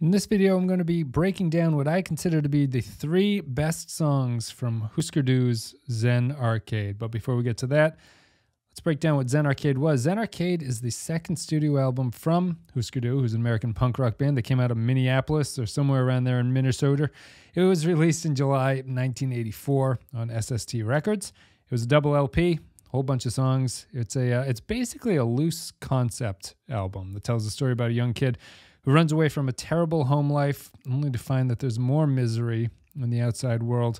In this video, I'm going to be breaking down what I consider to be the 3 best songs from Hüsker Dü's Zen Arcade. But before we get to that, let's break down what Zen Arcade was. Zen Arcade is the second studio album from Hüsker Dü, who's an American punk rock band that came out of Minneapolis or somewhere around there in Minnesota. It was released in July 1984 on SST Records. It was a double LP, a whole bunch of songs. It's basically a loose concept album that tells the story about a young kid who runs away from a terrible home life only to find that there's more misery in the outside world.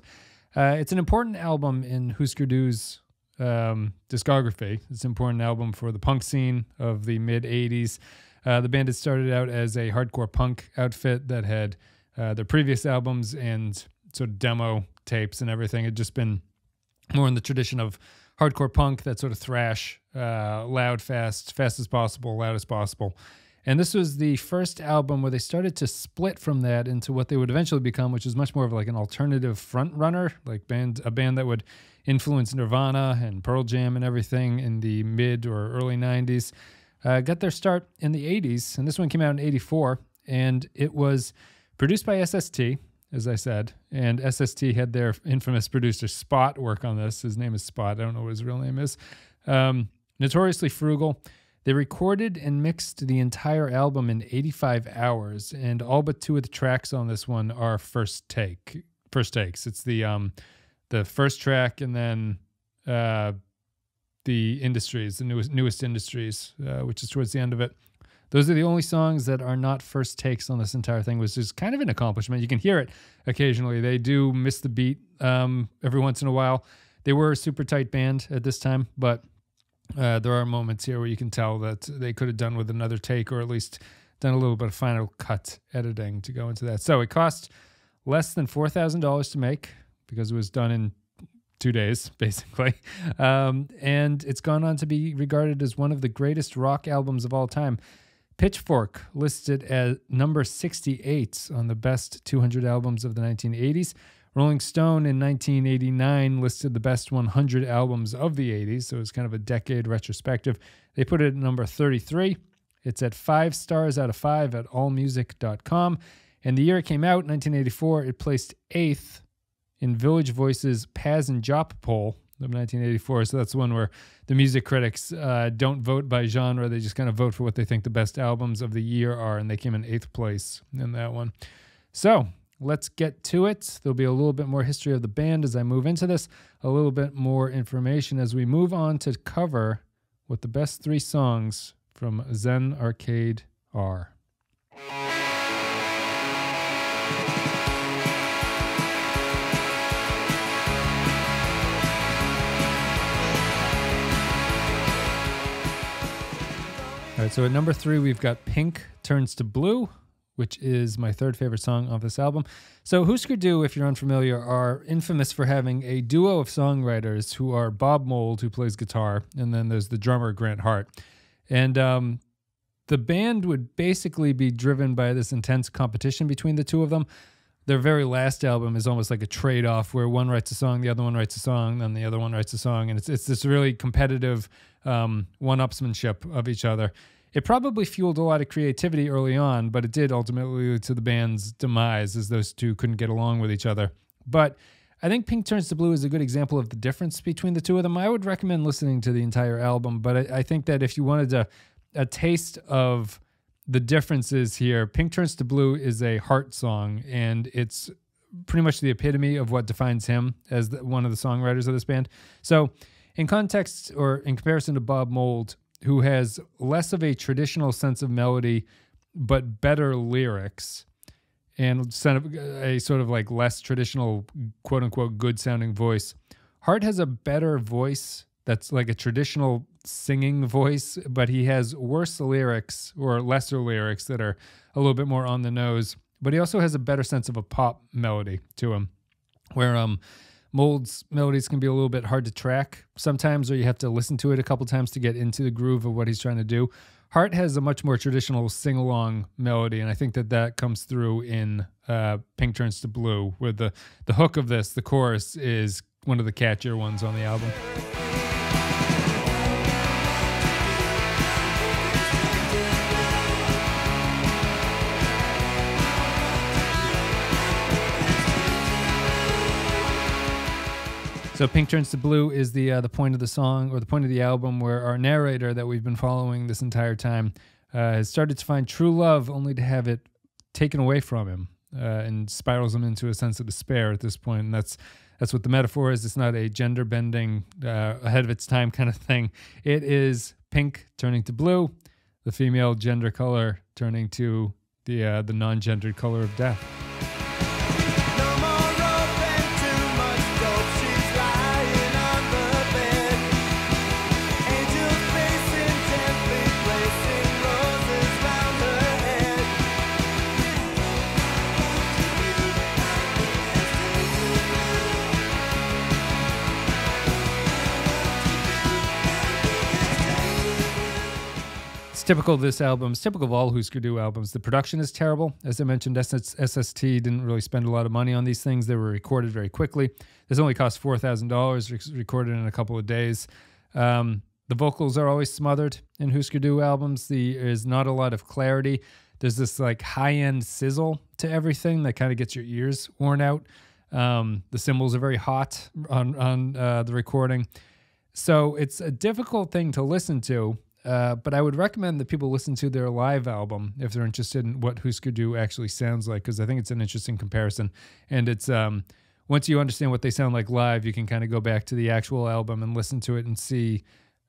It's an important album in Hüsker Dü's discography. It's an important album for the punk scene of the mid-'80s. The band had started out as a hardcore punk outfit that had their previous albums and sort of demo tapes and everything had just been more in the tradition of hardcore punk, that sort of thrash, loud, fast as possible, loud as possible. And this was the first album where they started to split from that into what they would eventually become, which is much more of like an alternative front runner, like a band that would influence Nirvana and Pearl Jam and everything in the mid or early 90s. Got their start in the 80s, and this one came out in 84, and it was produced by SST, as I said, and SST had their infamous producer Spot work on this. His name is Spot. I don't know what his real name is. Notoriously frugal. They recorded and mixed the entire album in 85 hours, and all but 2 of the tracks on this one are first takes. It's the first track and then the Industries, the newest Industries, which is towards the end of it. Those are the only songs that are not first takes on this entire thing, which is kind of an accomplishment. You can hear it occasionally. They do miss the beat every once in a while. They were a super tight band at this time, but there are moments here where you can tell that they could have done with another take, or at least done a little bit of final cut editing to go into that. So it cost less than $4,000 to make because it was done in 2 days, basically. And it's gone on to be regarded as one of the greatest rock albums of all time. Pitchfork listed at number 68 on the best 200 albums of the 1980s. Rolling Stone in 1989 listed the best 100 albums of the 80s, so it's kind of a decade retrospective. They put it at number 33. It's at 5 stars out of 5 at allmusic.com. And the year it came out, 1984, it placed 8th in Village Voice's Paz and Jop poll of 1984. So that's the one where the music critics don't vote by genre. They just kind of vote for what they think the best albums of the year are, and they came in 8th place in that one. So let's get to it. There'll be a little bit more history of the band as I move into this, a little bit more information as we move on to cover what the best 3 songs from Zen Arcade are. All right, so at number 3, we've got Pink Turns to Blue, which is my 3rd favorite song off this album. So Hüsker Dü, if you're unfamiliar, are infamous for having a duo of songwriters who are Bob Mould, who plays guitar, and then there's the drummer, Grant Hart. And the band would basically be driven by this intense competition between the 2 of them. Their very last album is almost like a trade-off where one writes a song, the other one writes a song, then the other one writes a song, and it's this really competitive one-upsmanship of each other. It probably fueled a lot of creativity early on, but it did ultimately lead to the band's demise as those 2 couldn't get along with each other. But I think Pink Turns to Blue is a good example of the difference between the 2 of them. I would recommend listening to the entire album, but I think that if you wanted a taste of the differences here, Pink Turns to Blue is a Hart song, and it's pretty much the epitome of what defines him as one of the songwriters of this band. So in context, or in comparison to Bob Mould, who has less of a traditional sense of melody, but better lyrics, and a sort of like less traditional, quote-unquote, good-sounding voice. Hart has a better voice that's like a traditional singing voice, but he has worse lyrics, or lesser lyrics, that are a little bit more on the nose. But he also has a better sense of a pop melody to him, where Mould's melodies can be a little bit hard to track sometimes, or you have to listen to it a couple times to get into the groove of what he's trying to do. Hart has a much more traditional sing-along melody, and I think that comes through in Pink Turns to Blue, where the hook of this, the chorus, is one of the catchier ones on the album. So Pink Turns to Blue is the point of the song, or the point of the album, where our narrator that we've been following this entire time has started to find true love only to have it taken away from him, and spirals him into a sense of despair at this point. And that's what the metaphor is. It's not a gender bending, ahead of its time kind of thing. It is pink turning to blue, the female gender color turning to the non-gendered color of death. Typical of this album, it's typical of all Hüsker Dü albums. The production is terrible. As I mentioned, SST didn't really spend a lot of money on these things. They were recorded very quickly. This only cost $4,000, recorded in a couple of days. The vocals are always smothered in Hüsker Dü albums. There's not a lot of clarity. There's this like high-end sizzle to everything that kind of gets your ears worn out. The cymbals are very hot on the recording. So it's a difficult thing to listen to. But I would recommend that people listen to their live album if they're interested in what Hüsker Dü actually sounds like, because I think it's an interesting comparison. And it's once you understand what they sound like live, you can kind of go back to the actual album and listen to it and see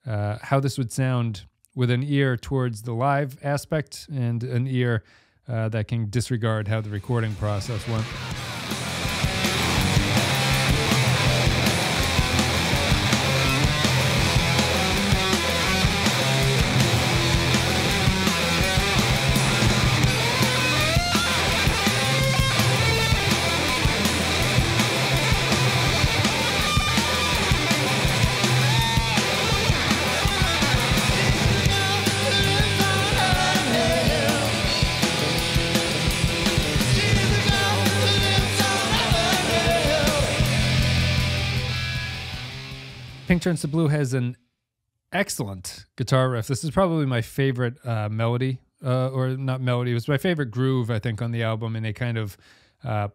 how this would sound with an ear towards the live aspect and an ear that can disregard how the recording process went. Pink Turns to Blue has an excellent guitar riff. This is probably my favorite melody, or not melody. It was my favorite groove, I think, on the album in a kind of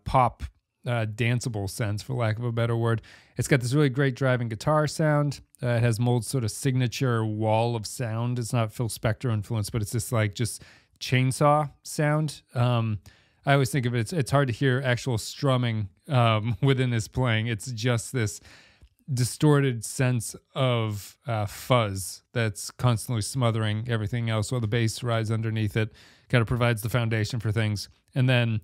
pop, danceable sense, for lack of a better word. It's got this really great driving guitar sound. It has Mould's sort of signature wall of sound. It's not Phil Spector influence, but it's this like just chainsaw sound. I always think of it, it's hard to hear actual strumming within his playing. It's just this distorted sense of fuzz that's constantly smothering everything else while the bass rides underneath it, kind of provides the foundation for things. And then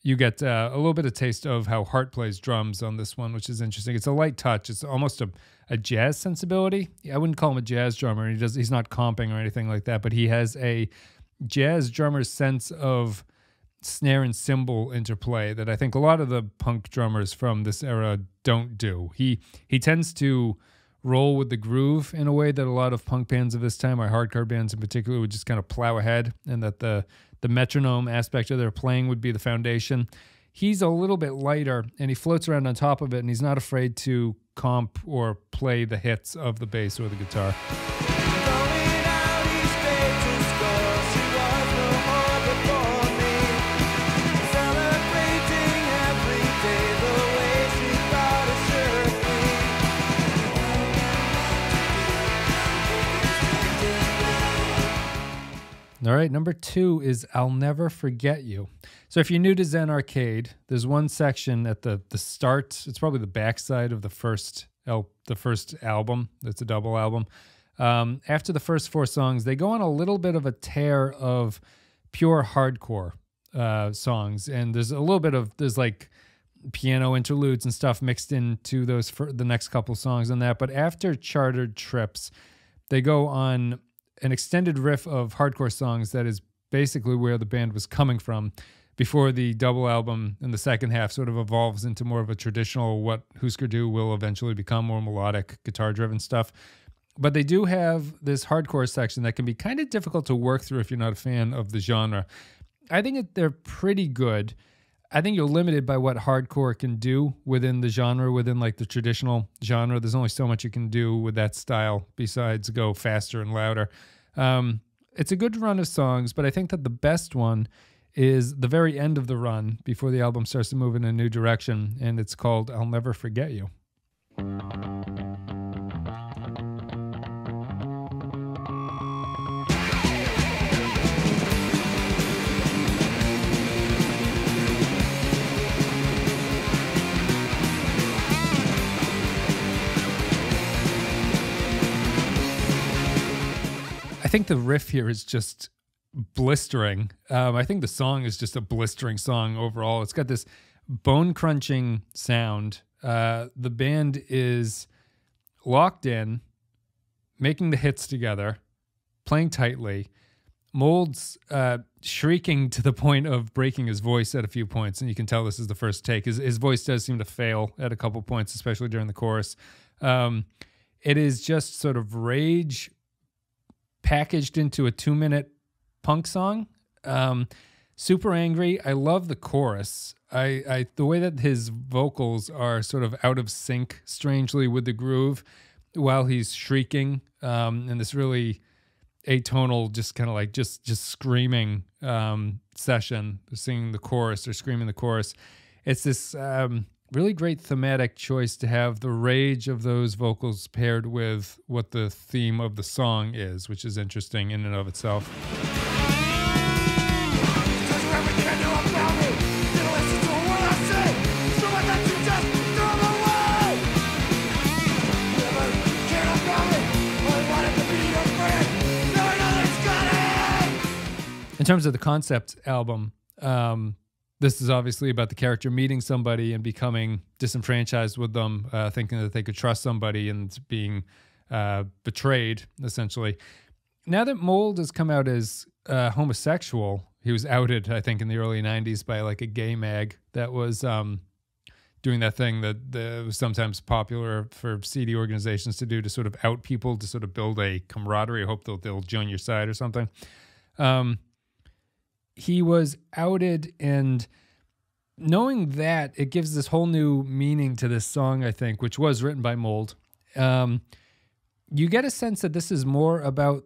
you get a little bit of taste of how Hart plays drums on this one, which is interesting. It's a light touch. It's almost a jazz sensibility. I wouldn't call him a jazz drummer. He's not comping or anything like that, but he has a jazz drummer's sense of snare and cymbal interplay that I think a lot of the punk drummers from this era don't do. He tends to roll with the groove in a way that a lot of punk bands of this time, or hardcore bands in particular, would just kind of plow ahead, and that the metronome aspect of their playing would be the foundation. He's a little bit lighter, and he floats around on top of it, and he's not afraid to comp or play the hits of the bass or the guitar. All right, number 2 is I'll Never Forget You. So if you're new to Zen Arcade, there's one section at the start. It's probably the backside of the first album. It's a double album. After the first 4 songs, they go on a little bit of a tear of pure hardcore songs. And there's a little bit of, there's like piano interludes and stuff mixed into those for the next couple songs on that. But after Chartered Trips, they go on an extended riff of hardcore songs that is basically where the band was coming from before the double album in the second half sort of evolves into more of a traditional, what Hüsker Dü will eventually become, more melodic, guitar-driven stuff. But they do have this hardcore section that can be kind of difficult to work through if you're not a fan of the genre. I think they're pretty good. I think you're limited by what hardcore can do within the genre, within like the traditional genre. There's only so much you can do with that style besides go faster and louder. It's a good run of songs, but I think that the best one is the very end of the run before the album starts to move in a new direction, and it's called I'll Never Forget You. think the riff here is just blistering. I think the song is just a blistering song overall. It's got this bone-crunching sound. The band is locked in, making the hits together, playing tightly. Mould's shrieking to the point of breaking his voice at a few points, and you can tell this is the first take. His voice does seem to fail at a couple points, especially during the chorus. It is just sort of rage packaged into a 2-minute punk song. Super angry. I love the chorus. The way that his vocals are sort of out of sync, strangely, with the groove while he's shrieking, and this really atonal, just kind of like just screaming session, singing the chorus or screaming the chorus. It's this really great thematic choice to have the rage of those vocals paired with what the theme of the song is, which is interesting in and of itself. In terms of the concept album, this is obviously about the character meeting somebody and becoming disenfranchised with them, thinking that they could trust somebody and being betrayed, essentially. Now that Mould has come out as homosexual, he was outed, I think, in the early 90s by like a gay mag that was doing that thing that was sometimes popular for CD organizations to do, to sort of out people, to sort of build a camaraderie. I hope they'll join your side or something. He was outed, and knowing that, it gives this whole new meaning to this song, I think, which was written by Mould. You get a sense that this is more about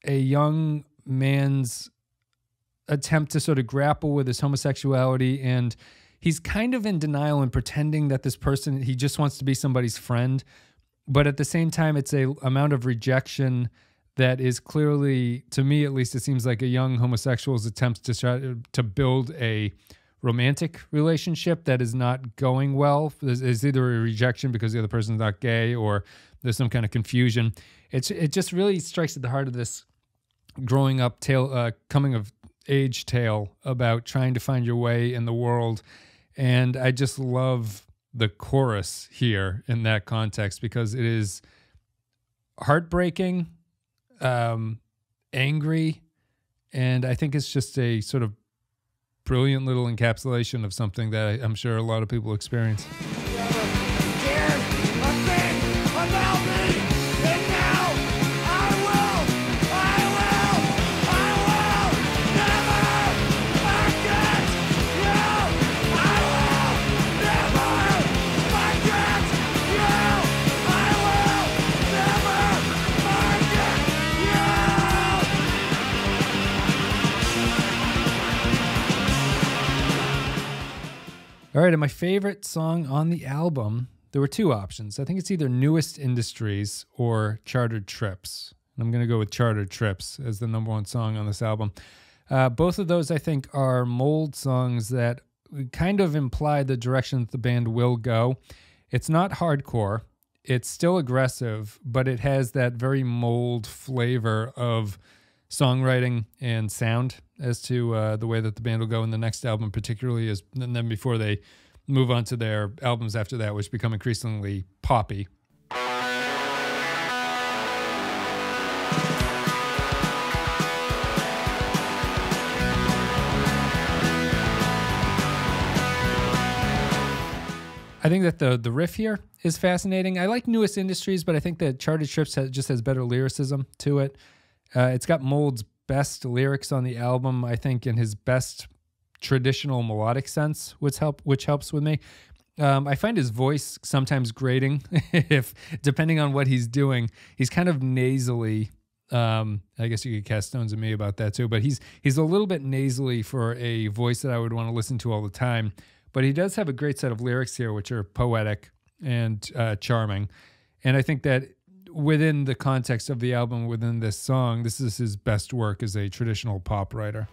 a young man's attempt to sort of grapple with his homosexuality, and he's kind of in denial and pretending that this person, he just wants to be somebody's friend. But at the same time, it's a amount of rejection that is clearly, to me at least, it seems like a young homosexual's attempts to try to build a romantic relationship that is not going well. There's either a rejection because the other person's not gay, or there's some kind of confusion. It just really strikes at the heart of this growing up tale, coming of age tale about trying to find your way in the world. And I just love the chorus here in that context, because it is heartbreaking, angry, and I think it's just a sort of brilliant little encapsulation of something that I'm sure a lot of people experience. All right, and my favorite song on the album, there were two options. I think it's either Newest Industries or Chartered Trips. And I'm going to go with Chartered Trips as the #1 song on this album. Both of those, I think, are Mould songs that kind of imply the direction that the band will go. It's not hardcore. It's still aggressive, but it has that very Mould flavor of songwriting and sound as to the way that the band will go in the next album, particularly and then before they move on to their albums after that, which become increasingly poppy. I think that the riff here is fascinating. I like Newest Industries, but I think that Chartered Trips just has better lyricism to it. It's got Mould's best lyrics on the album, I think, in his best traditional melodic sense, which helps with me. I find his voice sometimes grating, depending on what he's doing. He's kind of nasally. I guess you could cast stones at me about that too, but he's a little bit nasally for a voice that I would want to listen to all the time. But he does have a great set of lyrics here, which are poetic and charming. And I think that within the context of the album, within this song, this is his best work as a traditional pop writer.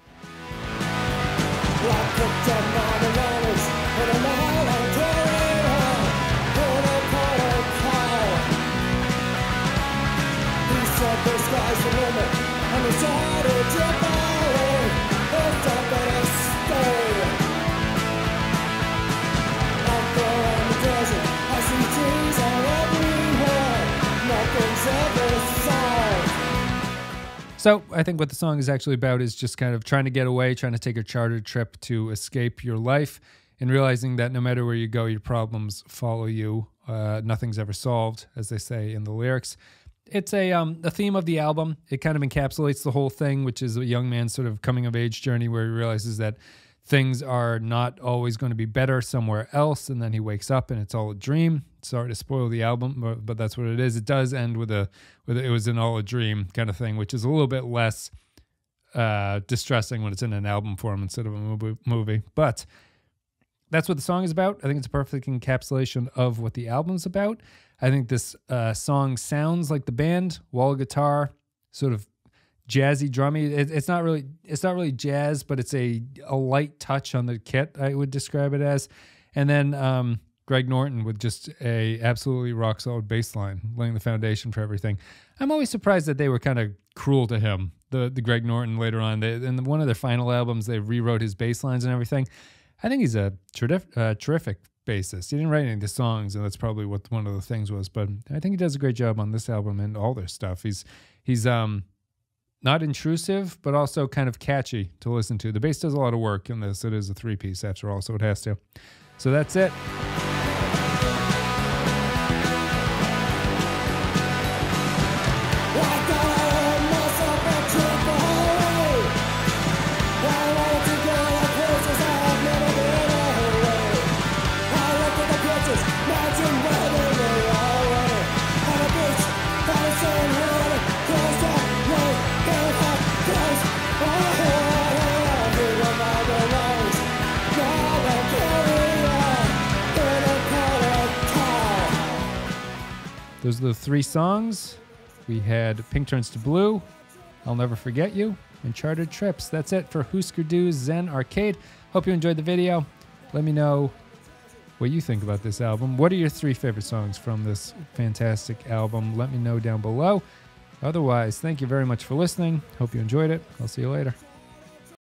So I think what the song is actually about is just kind of trying to get away, trying to take a chartered trip to escape your life, and realizing that no matter where you go, your problems follow you. Nothing's ever solved, as they say in the lyrics. It's the theme of the album. It kind of encapsulates the whole thing, which is a young man's sort of coming of age journey where he realizes that things are not always going to be better somewhere else, and then he wakes up and it's all a dream. Sorry to spoil the album, but that's what it is. It does end with it was an all a dream kind of thing, which is a little bit less distressing when it's in an album form instead of a movie. But that's what the song is about. I think it's a perfect encapsulation of what the album's about. I think this song sounds like the band, wall guitar, sort of jazzy, drummy. It's not really jazz, but it's a light touch on the kit, I would describe it as. And then Greg Norton with just a absolutely rock solid bass line, laying the foundation for everything. I'm always surprised that they were kind of cruel to him. The Greg Norton later on, in one of their final albums, they rewrote his bass lines and everything. I think he's a terrific bassist. He didn't write any of the songs, and that's probably what one of the things was. But I think he does a great job on this album and all their stuff. He's not intrusive, but also kind of catchy to listen to. The bass does a lot of work in this. It is a 3-piece after all, so it has to. So that's it. Those are the 3 songs. We had Pink Turns to Blue, I'll Never Forget You, and Chartered Trips. That's it for Hüsker Dü Zen Arcade. Hope you enjoyed the video. Let me know what you think about this album. What are your 3 favorite songs from this fantastic album? Let me know down below. Otherwise, thank you very much for listening. Hope you enjoyed it. I'll see you later.